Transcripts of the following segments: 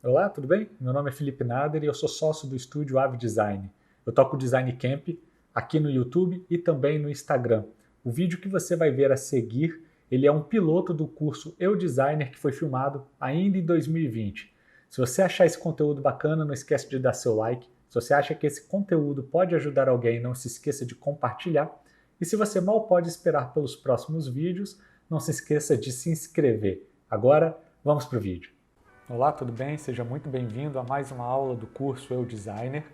Olá, tudo bem? Meu nome é Felipe Nader e eu sou sócio do estúdio Ave Design. Eu toco Design Camp aqui no YouTube e também no Instagram. O vídeo que você vai ver a seguir, ele é um piloto do curso Eu Designer que foi filmado ainda em 2020. Se você achar esse conteúdo bacana, não esquece de dar seu like. Se você acha que esse conteúdo pode ajudar alguém, não se esqueça de compartilhar. E se você mal pode esperar pelos próximos vídeos, não se esqueça de se inscrever. Agora, vamos para o vídeo. Olá, tudo bem? Seja muito bem-vindo a mais uma aula do curso Eu Designer.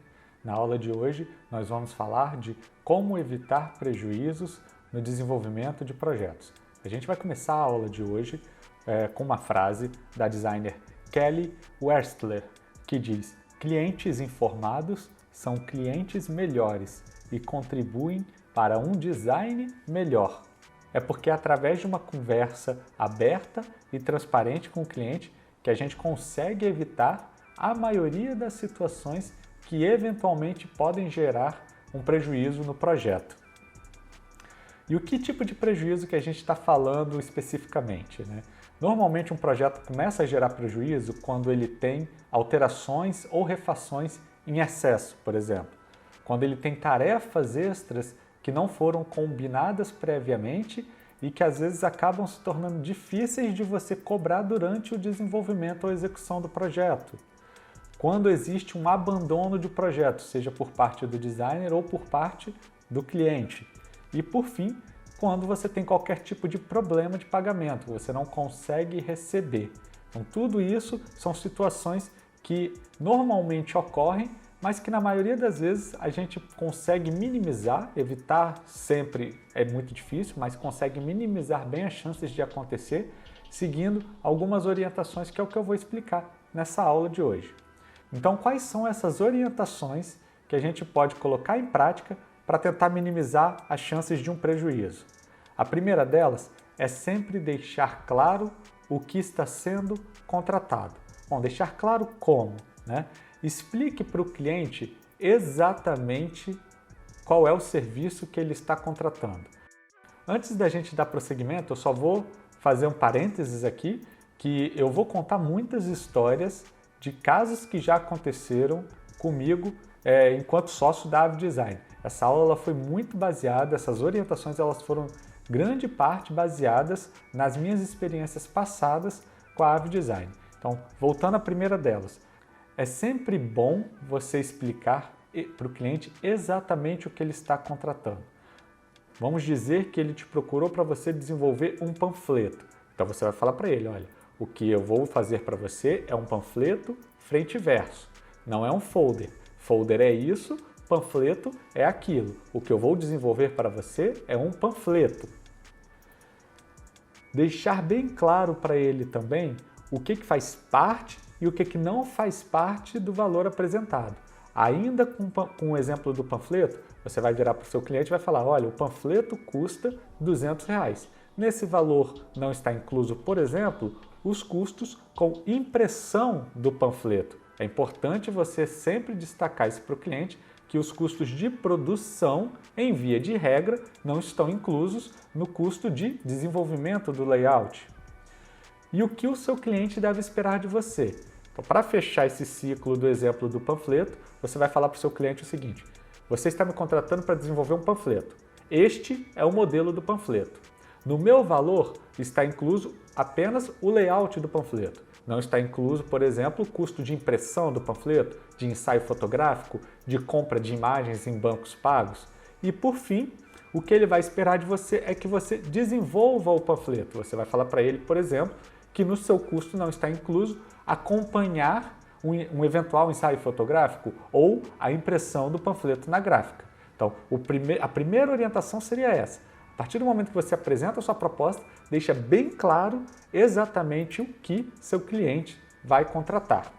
Na aula de hoje, nós vamos falar de como evitar prejuízos no desenvolvimento de projetos. A gente vai começar a aula de hoje com uma frase da designer Kelly Wearstler, que diz: "Clientes informados são clientes melhores e contribuem para um design melhor." É porque é através de uma conversa aberta e transparente com o cliente que a gente consegue evitar a maioria das situações que eventualmente podem gerar um prejuízo no projeto. E o que tipo de prejuízo que a gente está falando especificamente, né? Normalmente um projeto começa a gerar prejuízo quando ele tem alterações ou refações em excesso, por exemplo. Quando ele tem tarefas extras que não foram combinadas previamente e que às vezes acabam se tornando difíceis de você cobrar durante o desenvolvimento ou execução do projeto. Quando existe um abandono de projeto, seja por parte do designer ou por parte do cliente. E por fim, quando você tem qualquer tipo de problema de pagamento, você não consegue receber. Então tudo isso são situações que normalmente ocorrem, mas que na maioria das vezes a gente consegue minimizar, evitar sempre é muito difícil, mas consegue minimizar bem as chances de acontecer, seguindo algumas orientações que é o que eu vou explicar nessa aula de hoje. Então, quais são essas orientações que a gente pode colocar em prática para tentar minimizar as chances de um prejuízo? A primeira delas é sempre deixar claro o que está sendo contratado. Bom, deixar claro como, né? Explique para o cliente exatamente qual é o serviço que ele está contratando. Antes da gente dar prosseguimento, eu só vou fazer um parênteses aqui, que eu vou contar muitas histórias de casos que já aconteceram comigo enquanto sócio da Ave Design. Essa aula ela foi muito baseada, essas orientações elas foram grande parte baseadas nas minhas experiências passadas com a Ave Design. Então, voltando à primeira delas, é sempre bom você explicar para o cliente exatamente o que ele está contratando. Vamos dizer que ele te procurou para você desenvolver um panfleto. Então você vai falar para ele, olha, o que eu vou fazer para você é um panfleto frente e verso, não é um folder. Folder é isso, panfleto é aquilo. O que eu vou desenvolver para você é um panfleto. Deixar bem claro para ele também o que faz parte e o que não faz parte do valor apresentado. Ainda com o exemplo do panfleto, você vai virar para o seu cliente e vai falar, olha, o panfleto custa R$200. Nesse valor não está incluso, por exemplo, os custos com impressão do panfleto. É importante você sempre destacar isso para o cliente, que os custos de produção, em via de regra, não estão inclusos no custo de desenvolvimento do layout. E o que o seu cliente deve esperar de você? Então, para fechar esse ciclo do exemplo do panfleto, você vai falar para o seu cliente o seguinte: você está me contratando para desenvolver um panfleto. Este é o modelo do panfleto. No meu valor está incluso apenas o layout do panfleto. Não está incluso, por exemplo, o custo de impressão do panfleto, de ensaio fotográfico, de compra de imagens em bancos pagos. E por fim, o que ele vai esperar de você é que você desenvolva o panfleto. Você vai falar para ele, por exemplo, que no seu custo não está incluso acompanhar um eventual ensaio fotográfico ou a impressão do panfleto na gráfica. Então, a primeira orientação seria essa. A partir do momento que você apresenta a sua proposta, deixa bem claro exatamente o que seu cliente vai contratar.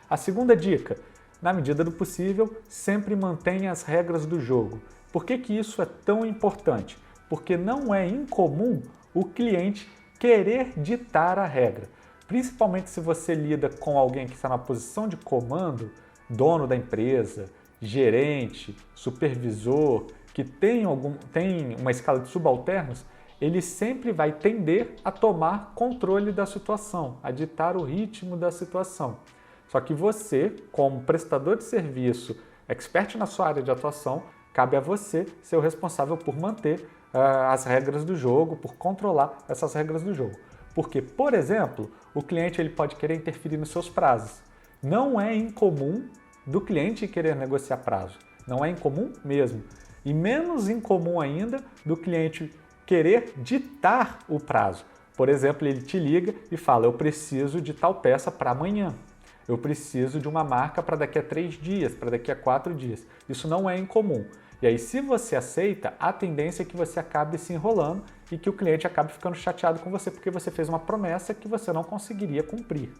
A segunda dica, na medida do possível, sempre mantenha as regras do jogo. Por que isso é tão importante? Porque não é incomum o cliente querer ditar a regra. Principalmente se você lida com alguém que está na posição de comando, dono da empresa, gerente, supervisor, que tem uma escala de subalternos, ele sempre vai tender a tomar controle da situação, a ditar o ritmo da situação. Só que você, como prestador de serviço, expert na sua área de atuação, cabe a você ser o responsável por manter as regras do jogo, por controlar essas regras do jogo. Porque, por exemplo, o cliente ele pode querer interferir nos seus prazos. Não é incomum do cliente querer negociar prazo. Não é incomum mesmo. E menos incomum ainda do cliente querer ditar o prazo. Por exemplo, ele te liga e fala, eu preciso de tal peça para amanhã. Eu preciso de uma marca para daqui a 3 dias, para daqui a 4 dias. Isso não é incomum. E aí, se você aceita, a tendência é que você acabe se enrolando e que o cliente acabe ficando chateado com você porque você fez uma promessa que você não conseguiria cumprir.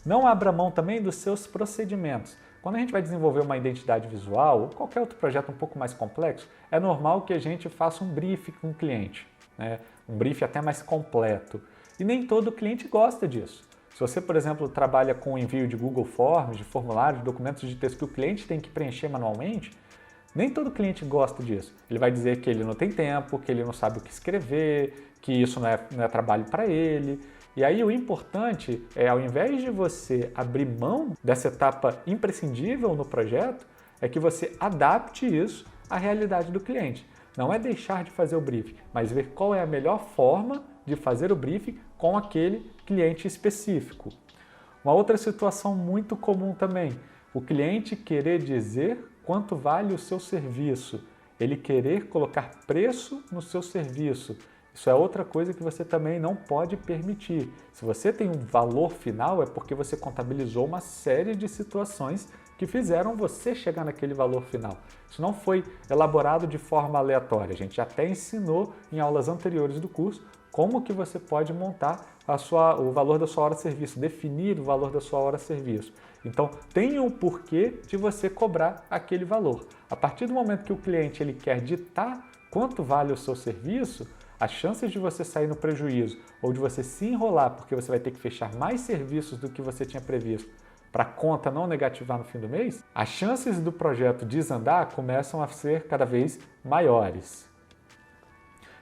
Não abra mão também dos seus procedimentos. Quando a gente vai desenvolver uma identidade visual ou qualquer outro projeto um pouco mais complexo, é normal que a gente faça um briefing com o cliente, né? Um briefing até mais completo. E nem todo cliente gosta disso. Se você, por exemplo, trabalha com envio de Google Forms, de formulários, de documentos de texto que o cliente tem que preencher manualmente, nem todo cliente gosta disso. Ele vai dizer que ele não tem tempo, que ele não sabe o que escrever, que isso não é trabalho para ele. E aí o importante é, ao invés de você abrir mão dessa etapa imprescindível no projeto, é que você adapte isso à realidade do cliente. Não é deixar de fazer o briefing, mas ver qual é a melhor forma de fazer o briefing com aquele cliente específico. Uma outra situação muito comum também, o cliente querer dizer quanto vale o seu serviço, ele querer colocar preço no seu serviço. Isso é outra coisa que você também não pode permitir. Se você tem um valor final, é porque você contabilizou uma série de situações que fizeram você chegar naquele valor final. Isso não foi elaborado de forma aleatória. A gente até ensinou em aulas anteriores do curso como que você pode montar o valor da sua hora de serviço, definir o valor da sua hora de serviço. Então, tem um porquê de você cobrar aquele valor. A partir do momento que o cliente ele quer ditar quanto vale o seu serviço, as chances de você sair no prejuízo ou de você se enrolar porque você vai ter que fechar mais serviços do que você tinha previsto para a conta não negativar no fim do mês, as chances do projeto desandar começam a ser cada vez maiores.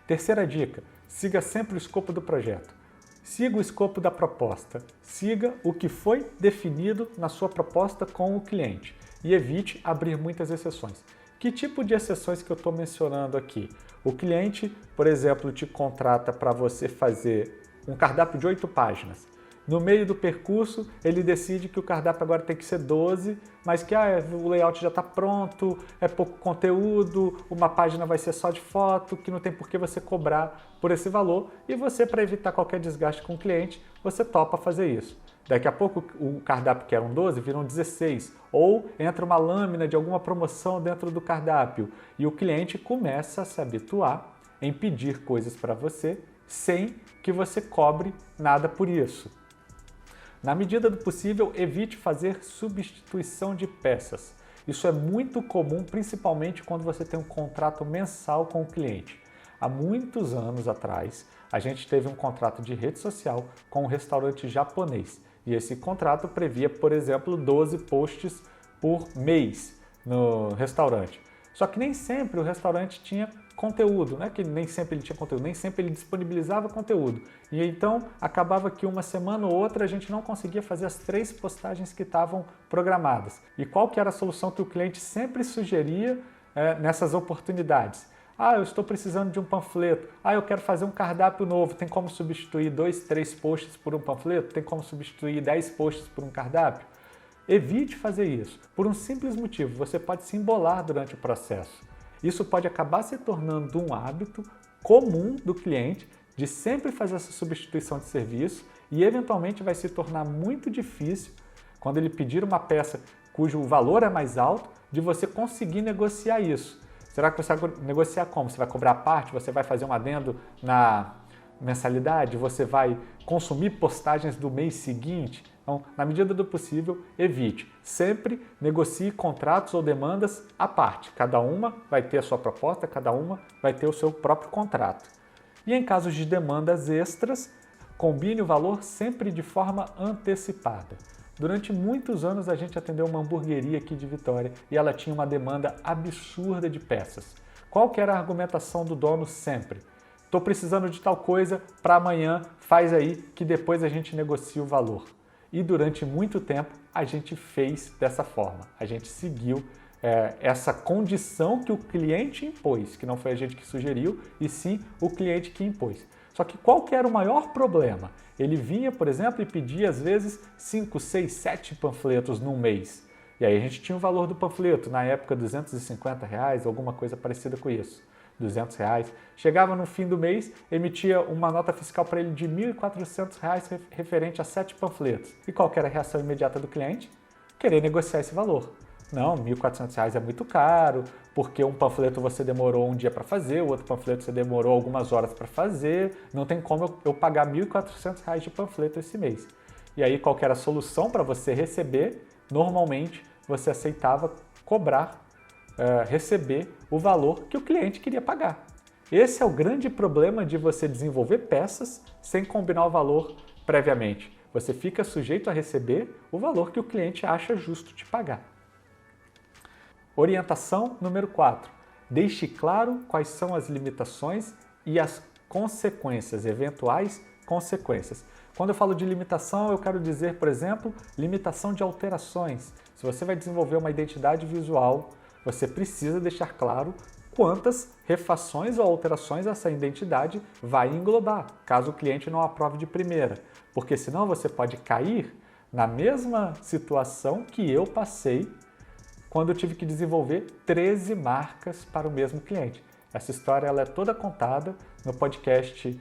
Terceira dica, siga sempre o escopo do projeto. Siga o escopo da proposta. Siga o que foi definido na sua proposta com o cliente e evite abrir muitas exceções. Que tipo de exceções que eu estou mencionando aqui? O cliente, por exemplo, te contrata para você fazer um cardápio de 8 páginas. No meio do percurso, ele decide que o cardápio agora tem que ser 12, mas que o layout já está pronto, é pouco conteúdo, uma página vai ser só de foto, que não tem por que você cobrar por esse valor. E você, para evitar qualquer desgaste com o cliente, você topa fazer isso. Daqui a pouco o cardápio que era um 12 vira um 16, ou entra uma lâmina de alguma promoção dentro do cardápio e o cliente começa a se habituar em pedir coisas para você sem que você cobre nada por isso. Na medida do possível, evite fazer substituição de peças. Isso é muito comum, principalmente quando você tem um contrato mensal com o cliente. Há muitos anos atrás, a gente teve um contrato de rede social com um restaurante japonês. E esse contrato previa, por exemplo, 12 posts por mês no restaurante. Só que nem sempre o restaurante tinha conteúdo, não é que nem sempre ele tinha conteúdo, nem sempre ele disponibilizava conteúdo. E então acabava que uma semana ou outra a gente não conseguia fazer as 3 postagens que estavam programadas. E qual que era a solução que o cliente sempre sugeria nessas oportunidades? Eu estou precisando de um panfleto. Eu quero fazer um cardápio novo. Tem como substituir 2, 3 posts por um panfleto? Tem como substituir 10 posts por um cardápio? Evite fazer isso. Por um simples motivo, você pode se embolar durante o processo. Isso pode acabar se tornando um hábito comum do cliente de sempre fazer essa substituição de serviço e eventualmente vai se tornar muito difícil, quando ele pedir uma peça cujo valor é mais alto, de você conseguir negociar isso. Será que você vai negociar como? Você vai cobrar a parte? Você vai fazer um adendo na mensalidade? Você vai consumir postagens do mês seguinte? Então, na medida do possível, evite. Sempre negocie contratos ou demandas à parte. Cada uma vai ter a sua proposta, cada uma vai ter o seu próprio contrato. E em casos de demandas extras, combine o valor sempre de forma antecipada. Durante muitos anos a gente atendeu uma hamburgueria aqui de Vitória e ela tinha uma demanda absurda de peças. Qual que era a argumentação do dono sempre? Estou precisando de tal coisa para amanhã, faz aí que depois a gente negocia o valor. e durante muito tempo a gente fez dessa forma. A gente seguiu essa condição que o cliente impôs, que não foi a gente que sugeriu, e sim o cliente que impôs. Só que qual que era o maior problema? Ele vinha, por exemplo, e pedia às vezes 5, 6, 7 panfletos num mês. E aí a gente tinha o valor do panfleto, na época R$250, alguma coisa parecida com isso. R$200. Chegava no fim do mês, emitia uma nota fiscal para ele de R$1.400 referente a 7 panfletos. E qual que era a reação imediata do cliente? Querer negociar esse valor. Não, R$1.400 é muito caro, porque um panfleto você demorou um dia para fazer, o outro panfleto você demorou algumas horas para fazer, não tem como eu pagar R$1.400 de panfleto esse mês. E aí qual que era a solução para você receber? Normalmente você aceitava cobrar, receber o valor que o cliente queria pagar. Esse é o grande problema de você desenvolver peças sem combinar o valor previamente. Você fica sujeito a receber o valor que o cliente acha justo te pagar. Orientação número 4. Deixe claro quais são as limitações e as consequências, eventuais consequências. Quando eu falo de limitação, eu quero dizer, por exemplo, limitação de alterações. Se você vai desenvolver uma identidade visual, você precisa deixar claro quantas refações ou alterações essa identidade vai englobar, caso o cliente não aprove de primeira. Porque senão você pode cair na mesma situação que eu passei quando eu tive que desenvolver 13 marcas para o mesmo cliente. Essa história ela é toda contada no podcast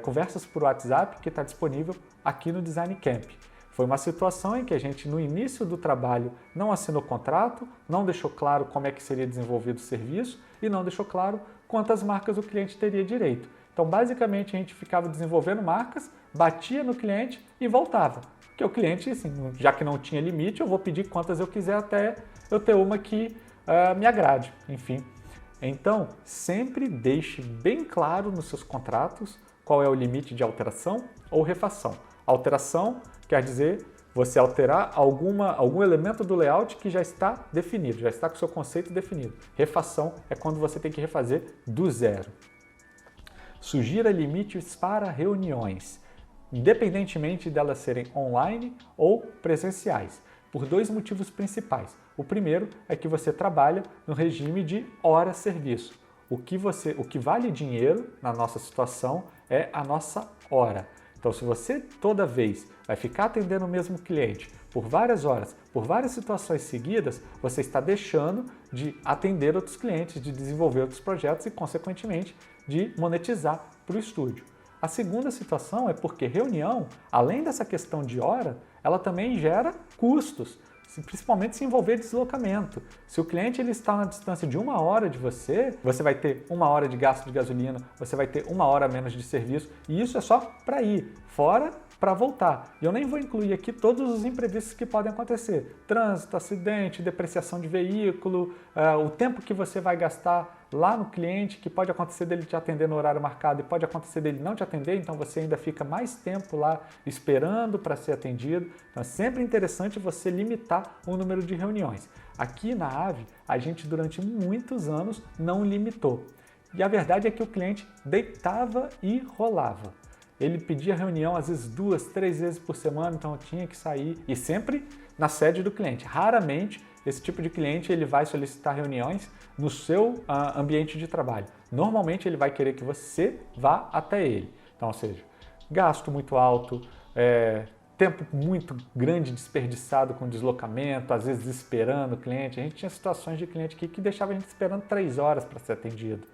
Conversas por WhatsApp, que está disponível aqui no Design Camp. Foi uma situação em que a gente, no início do trabalho, não assinou contrato, não deixou claro como é que seria desenvolvido o serviço e não deixou claro quantas marcas o cliente teria direito. Então, basicamente, a gente ficava desenvolvendo marcas, batia no cliente e voltava. Porque o cliente, assim, já que não tinha limite, eu vou pedir quantas eu quiser até eu ter uma que me agrade, enfim. Então, sempre deixe bem claro nos seus contratos qual é o limite de alteração ou refação. Alteração quer dizer você alterar algum elemento do layout que já está definido, já está com o seu conceito definido. Refação é quando você tem que refazer do zero. Sugira limites para reuniões, independentemente delas serem online ou presenciais, por dois motivos principais. O primeiro é que você trabalha no regime de hora-serviço. O que vale dinheiro na nossa situação é a nossa hora. Então, se você toda vez vai ficar atendendo o mesmo cliente por várias horas, por várias situações seguidas, você está deixando de atender outros clientes, de desenvolver outros projetos e, consequentemente, de monetizar para o estúdio. A segunda situação é porque reunião, além dessa questão de hora, ela também gera custos, principalmente se envolver deslocamento. Se o cliente ele está na distância de 1 hora de você, você vai ter 1 hora de gasto de gasolina, você vai ter 1 hora a menos de serviço, e isso é só para ir, fora para voltar. E eu nem vou incluir aqui todos os imprevistos que podem acontecer. Trânsito, acidente, depreciação de veículo, o tempo que você vai gastar lá no cliente, que pode acontecer dele te atender no horário marcado e pode acontecer dele não te atender, então você ainda fica mais tempo lá esperando para ser atendido. Então é sempre interessante você limitar o número de reuniões. Aqui na AVE, a gente durante muitos anos não limitou. E a verdade é que o cliente deitava e rolava. Ele pedia reunião às vezes 2, 3 vezes por semana, então eu tinha que sair e sempre na sede do cliente. Raramente esse tipo de cliente ele vai solicitar reuniões no seu ambiente de trabalho. Normalmente ele vai querer que você vá até ele. Então, ou seja, gasto muito alto, tempo muito grande desperdiçado com deslocamento, às vezes esperando o cliente. A gente tinha situações de cliente aqui que deixava a gente esperando 3 horas para ser atendido.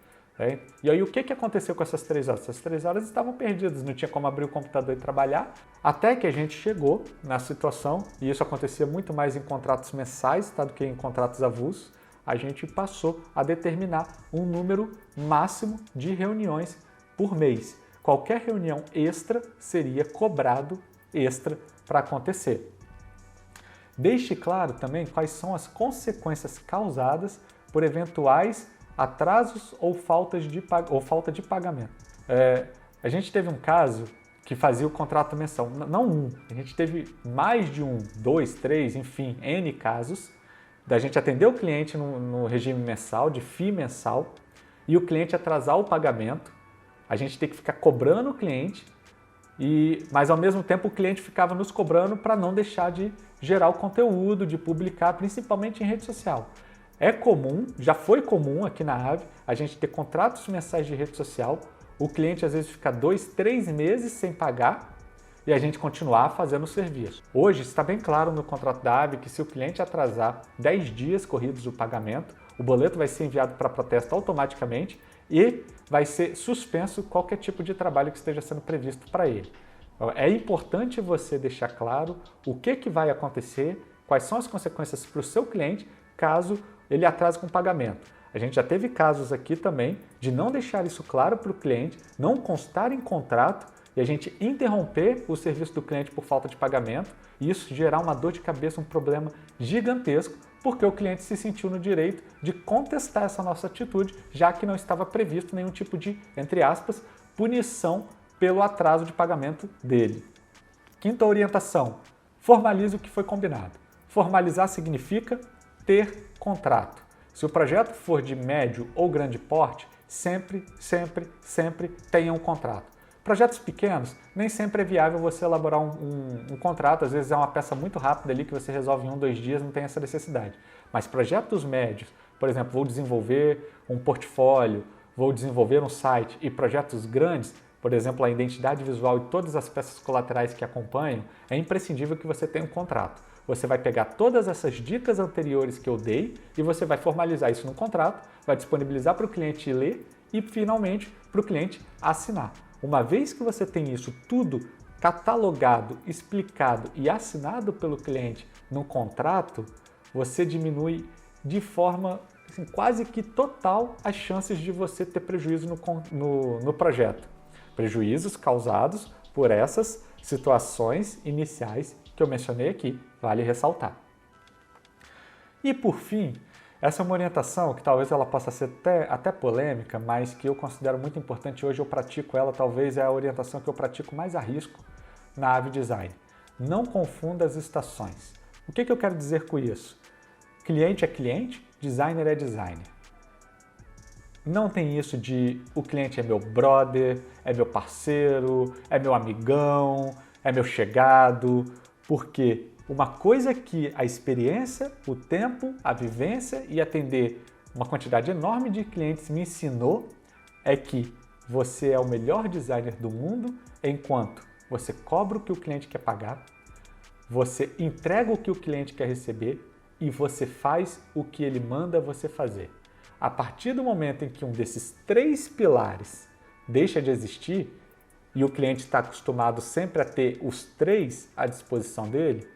E aí o que aconteceu com essas 3 horas? Essas 3 horas estavam perdidas, não tinha como abrir o computador e trabalhar, até que a gente chegou na situação, e isso acontecia muito mais em contratos mensais do que em contratos avulsos, a gente passou a determinar um número máximo de reuniões por mês. Qualquer reunião extra seria cobrado extra para acontecer. Deixe claro também quais são as consequências causadas por eventuais atrasos ou falta de pagamento. A gente teve um caso que fazia o contrato mensal, não um, a gente teve mais de 1, 2, 3, enfim, N casos, da gente atender o cliente no regime mensal, de FII mensal, e o cliente atrasar o pagamento, a gente tem que ficar cobrando o cliente Mas ao mesmo tempo o cliente ficava nos cobrando para não deixar de gerar o conteúdo, de publicar, principalmente em rede social. É comum, já foi comum aqui na Aave, a gente ter contratos mensais de rede social, o cliente às vezes fica 2, 3 meses sem pagar e a gente continuar fazendo o serviço. Hoje está bem claro no contrato da Aave que se o cliente atrasar 10 dias corridos o pagamento, o boleto vai ser enviado para protesto automaticamente e vai ser suspenso qualquer tipo de trabalho que esteja sendo previsto para ele. É importante você deixar claro o que vai acontecer, quais são as consequências para o seu cliente caso ele atrase com o pagamento. A gente já teve casos aqui também de não deixar isso claro para o cliente, não constar em contrato e a gente interromper o serviço do cliente por falta de pagamento e isso gerar uma dor de cabeça, um problema gigantesco, porque o cliente se sentiu no direito de contestar essa nossa atitude, já que não estava previsto nenhum tipo de, entre aspas, punição pelo atraso de pagamento dele. Quinta orientação, formalize o que foi combinado. Formalizar significa ter contrato. Se o projeto for de médio ou grande porte, sempre tenha um contrato. Projetos pequenos, nem sempre é viável você elaborar um contrato, às vezes é uma peça muito rápida ali que você resolve em 1, 2 dias, não tem essa necessidade. Mas projetos médios, por exemplo, vou desenvolver um portfólio, vou desenvolver um site e projetos grandes, por exemplo, a identidade visual e todas as peças colaterais que acompanham, é imprescindível que você tenha um contrato. Você vai pegar todas essas dicas anteriores que eu dei e você vai formalizar isso no contrato, vai disponibilizar para o cliente ler e, finalmente, para o cliente assinar. Uma vez que você tem isso tudo catalogado, explicado e assinado pelo cliente no contrato, você diminui de forma assim, quase que total as chances de você ter prejuízo no projeto. Prejuízos causados por essas situações iniciais que eu mencionei aqui, vale ressaltar. E por fim, essa é uma orientação que talvez ela possa ser até polêmica, mas que eu considero muito importante hoje, eu pratico ela, talvez é a orientação que eu pratico mais a risco na Aave Design. Não confunda as estações. O que eu quero dizer com isso? Cliente é cliente, designer é designer. Não tem isso de o cliente é meu brother, é meu parceiro, é meu amigão, é meu chegado, porque uma coisa que a experiência, o tempo, a vivência e atender uma quantidade enorme de clientes me ensinou é que você é o melhor designer do mundo enquanto você cobra o que o cliente quer pagar, você entrega o que o cliente quer receber e você faz o que ele manda você fazer. A partir do momento em que um desses 3 pilares deixa de existir e o cliente está acostumado sempre a ter os 3 à disposição dele,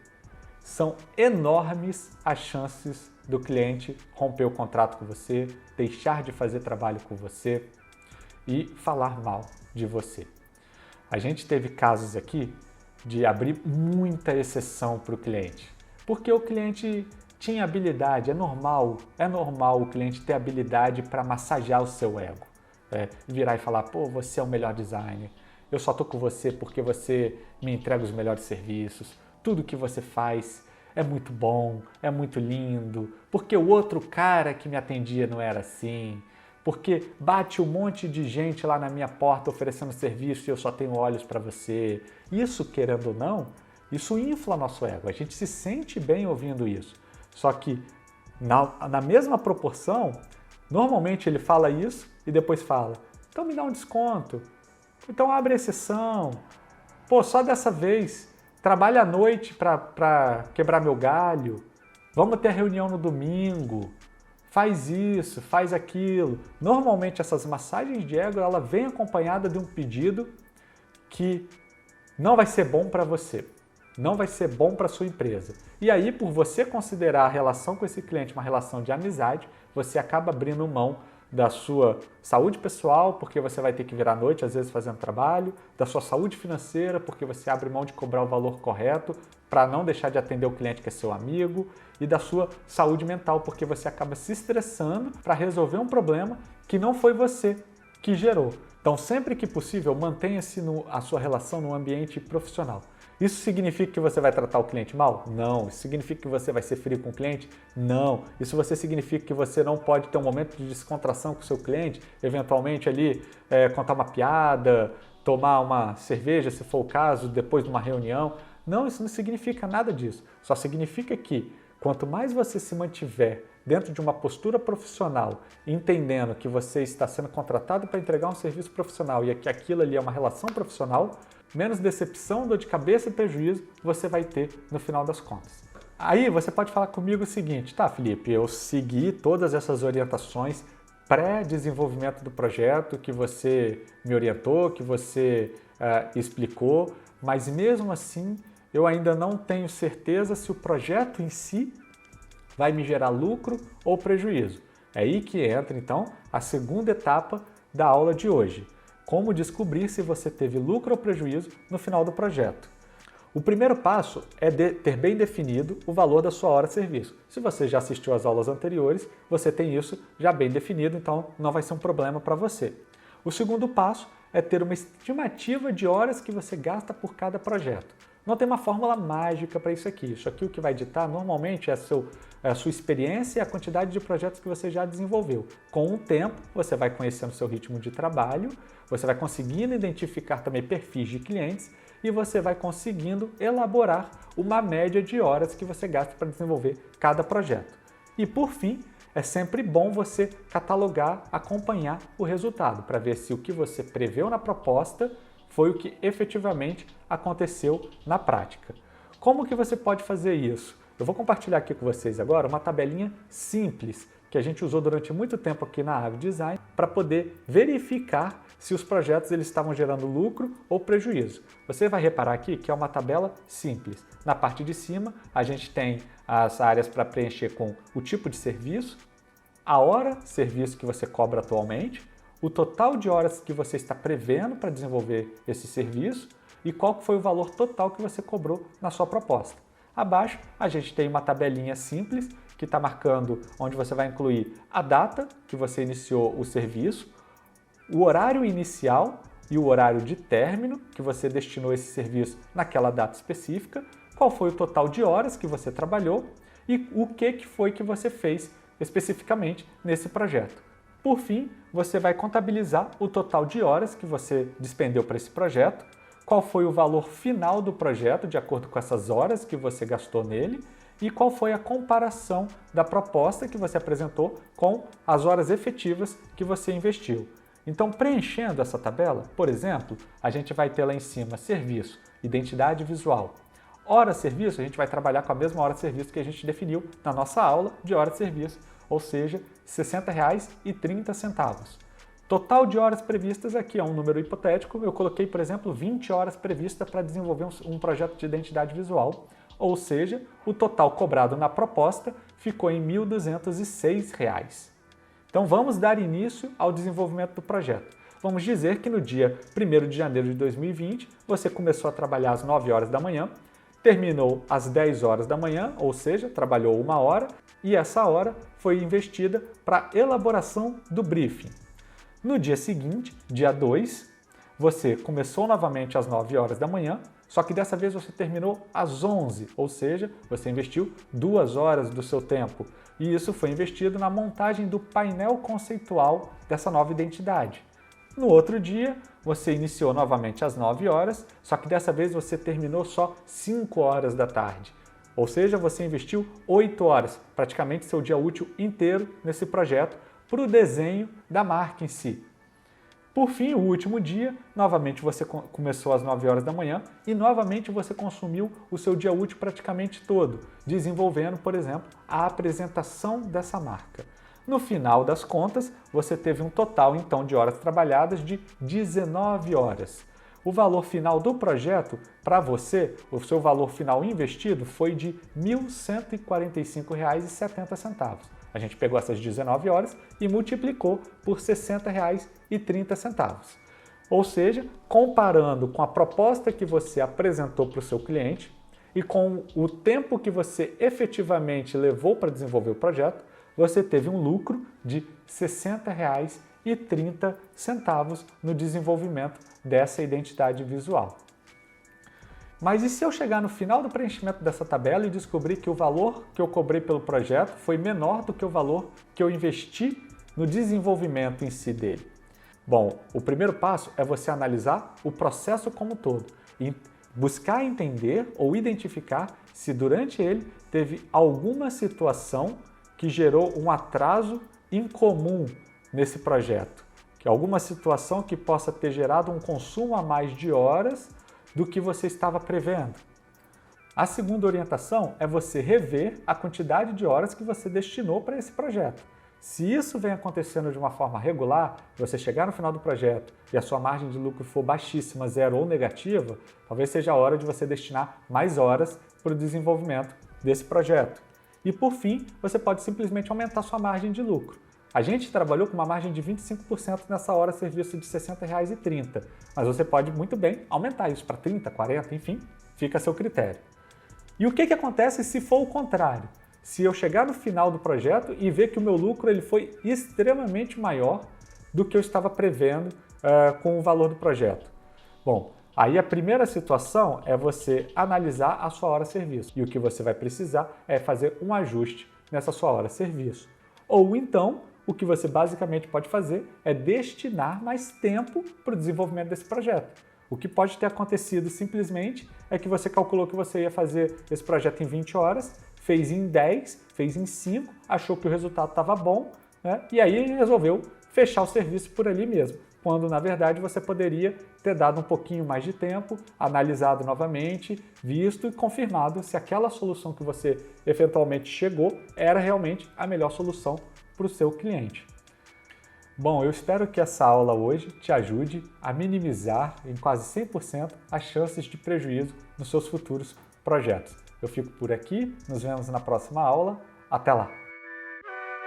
são enormes as chances do cliente romper o contrato com você, deixar de fazer trabalho com você e falar mal de você. A gente teve casos aqui de abrir muita exceção para o cliente, porque o cliente tinha habilidade, é normal o cliente ter habilidade para massagear o seu ego, virar e falar, pô, você é o melhor designer, eu só tô com você porque você me entrega os melhores serviços, tudo que você faz é muito bom, é muito lindo, porque o outro cara que me atendia não era assim, porque bate um monte de gente lá na minha porta oferecendo serviço e eu só tenho olhos para você. Isso, querendo ou não, isso infla nosso ego, a gente se sente bem ouvindo isso. Só que na mesma proporção, normalmente ele fala isso e depois fala, então me dá um desconto, então abre exceção, pô, só dessa vez, trabalha à noite para quebrar meu galho, vamos ter reunião no domingo, faz isso, faz aquilo. Normalmente essas massagens de ego, ela vem acompanhada de um pedido que não vai ser bom para você, não vai ser bom para sua empresa. E aí, por você considerar a relação com esse cliente uma relação de amizade, você acaba abrindo mão da sua saúde pessoal, porque você vai ter que virar à noite, às vezes fazendo trabalho, da sua saúde financeira, porque você abre mão de cobrar o valor correto para não deixar de atender o cliente que é seu amigo, e da sua saúde mental, porque você acaba se estressando para resolver um problema que não foi você que gerou. Então, sempre que possível, mantenha-se a sua relação no ambiente profissional. Isso significa que você vai tratar o cliente mal? Não. Isso significa que você vai ser frio com o cliente? Não. Isso significa que você não pode ter um momento de descontração com o seu cliente, eventualmente ali contar uma piada, tomar uma cerveja, se for o caso, depois de uma reunião. Não, isso não significa nada disso. Só significa que quanto mais você se mantiver dentro de uma postura profissional, entendendo que você está sendo contratado para entregar um serviço profissional e que aquilo ali é uma relação profissional, menos decepção, dor de cabeça e prejuízo você vai ter no final das contas. Aí você pode falar comigo o seguinte: tá, Felipe, eu segui todas essas orientações pré-desenvolvimento do projeto que você me orientou, que você explicou, mas mesmo assim eu ainda não tenho certeza se o projeto em si vai me gerar lucro ou prejuízo. É aí que entra, então, a segunda etapa da aula de hoje. Como descobrir se você teve lucro ou prejuízo no final do projeto. O primeiro passo é ter bem definido o valor da sua hora de serviço. Se você já assistiu às aulas anteriores, você tem isso já bem definido, então não vai ser um problema para você. O segundo passo é ter uma estimativa de horas que você gasta por cada projeto. Não tem uma fórmula mágica para isso aqui. Isso aqui o que vai ditar normalmente é a sua experiência e a quantidade de projetos que você já desenvolveu. Com o tempo, você vai conhecendo o seu ritmo de trabalho, você vai conseguindo identificar também perfis de clientes e você vai conseguindo elaborar uma média de horas que você gasta para desenvolver cada projeto. E por fim, é sempre bom você catalogar, acompanhar o resultado para ver se o que você preveu na proposta foi o que efetivamente aconteceu na prática. Como que você pode fazer isso? Eu vou compartilhar aqui com vocês agora uma tabelinha simples que a gente usou durante muito tempo aqui na Avi Design para poder verificar se os projetos eles estavam gerando lucro ou prejuízo. Você vai reparar aqui que é uma tabela simples. Na parte de cima, a gente tem as áreas para preencher com o tipo de serviço, a hora de serviço que você cobra atualmente, o total de horas que você está prevendo para desenvolver esse serviço e qual foi o valor total que você cobrou na sua proposta. Abaixo, a gente tem uma tabelinha simples que está marcando onde você vai incluir a data que você iniciou o serviço, o horário inicial e o horário de término que você destinou esse serviço naquela data específica, qual foi o total de horas que você trabalhou e o que foi que você fez especificamente nesse projeto. Por fim, você vai contabilizar o total de horas que você despendeu para esse projeto, qual foi o valor final do projeto de acordo com essas horas que você gastou nele e qual foi a comparação da proposta que você apresentou com as horas efetivas que você investiu. Então, preenchendo essa tabela, por exemplo, a gente vai ter lá em cima serviço, identidade visual. Hora de serviço, a gente vai trabalhar com a mesma hora de serviço que a gente definiu na nossa aula de hora de serviço, ou seja, R$ 60,30. Total de horas previstas aqui é um número hipotético, eu coloquei, por exemplo, 20 horas previstas para desenvolver um projeto de identidade visual, ou seja, o total cobrado na proposta ficou em R$ 1.206. Então vamos dar início ao desenvolvimento do projeto. Vamos dizer que no dia 1º de janeiro de 2020, você começou a trabalhar às 9 horas da manhã, terminou às 10 horas da manhã, ou seja, trabalhou 1 hora, e essa hora foi investida para a elaboração do briefing. No dia seguinte, dia 2, você começou novamente às 9 horas da manhã, só que dessa vez você terminou às 11, ou seja, você investiu 2 horas do seu tempo. E isso foi investido na montagem do painel conceitual dessa nova identidade. No outro dia, você iniciou novamente às 9 horas, só que dessa vez você terminou só 5 horas da tarde. Ou seja, você investiu 8 horas, praticamente seu dia útil inteiro nesse projeto, para o desenho da marca em si. Por fim, o último dia, novamente você começou às 9 horas da manhã e novamente você consumiu o seu dia útil praticamente todo, desenvolvendo, por exemplo, a apresentação dessa marca. No final das contas, você teve um total então de horas trabalhadas de 19 horas. O valor final do projeto, para você, o seu valor final investido foi de R$ 1.145,70. A gente pegou essas 19 horas e multiplicou por R$ 60,30. Ou seja, comparando com a proposta que você apresentou para o seu cliente e com o tempo que você efetivamente levou para desenvolver o projeto, você teve um lucro de R$ 60,30 no desenvolvimento dessa identidade visual. Mas e se eu chegar no final do preenchimento dessa tabela e descobrir que o valor que eu cobrei pelo projeto foi menor do que o valor que eu investi no desenvolvimento em si dele? Bom, o primeiro passo é você analisar o processo como um todo e buscar entender ou identificar se durante ele teve alguma situação que gerou um atraso incomum nesse projeto, que alguma situação que possa ter gerado um consumo a mais de horas do que você estava prevendo. A segunda orientação é você rever a quantidade de horas que você destinou para esse projeto. Se isso vem acontecendo de uma forma regular, você chegar no final do projeto e a sua margem de lucro for baixíssima, zero ou negativa, talvez seja a hora de você destinar mais horas para o desenvolvimento desse projeto. E por fim, você pode simplesmente aumentar sua margem de lucro. A gente trabalhou com uma margem de 25% nessa hora serviço de R$ 60,30, mas você pode muito bem aumentar isso para 30, 40, enfim, fica a seu critério. E o que acontece se for o contrário? Se eu chegar no final do projeto e ver que o meu lucro ele foi extremamente maior do que eu estava prevendo com o valor do projeto. Bom, aí a primeira situação é você analisar a sua hora serviço. E o que você vai precisar é fazer um ajuste nessa sua hora serviço. Ou então, o que você basicamente pode fazer é destinar mais tempo para o desenvolvimento desse projeto. O que pode ter acontecido simplesmente é que você calculou que você ia fazer esse projeto em 20 horas, fez em 10, fez em 5, achou que o resultado estava bom, né? E aí resolveu fechar o serviço por ali mesmo, quando na verdade você poderia ter dado um pouquinho mais de tempo, analisado novamente, visto e confirmado se aquela solução que você eventualmente chegou era realmente a melhor solução para o seu cliente. Bom, eu espero que essa aula hoje te ajude a minimizar em quase 100% as chances de prejuízo nos seus futuros projetos. Eu fico por aqui, nos vemos na próxima aula. Até lá!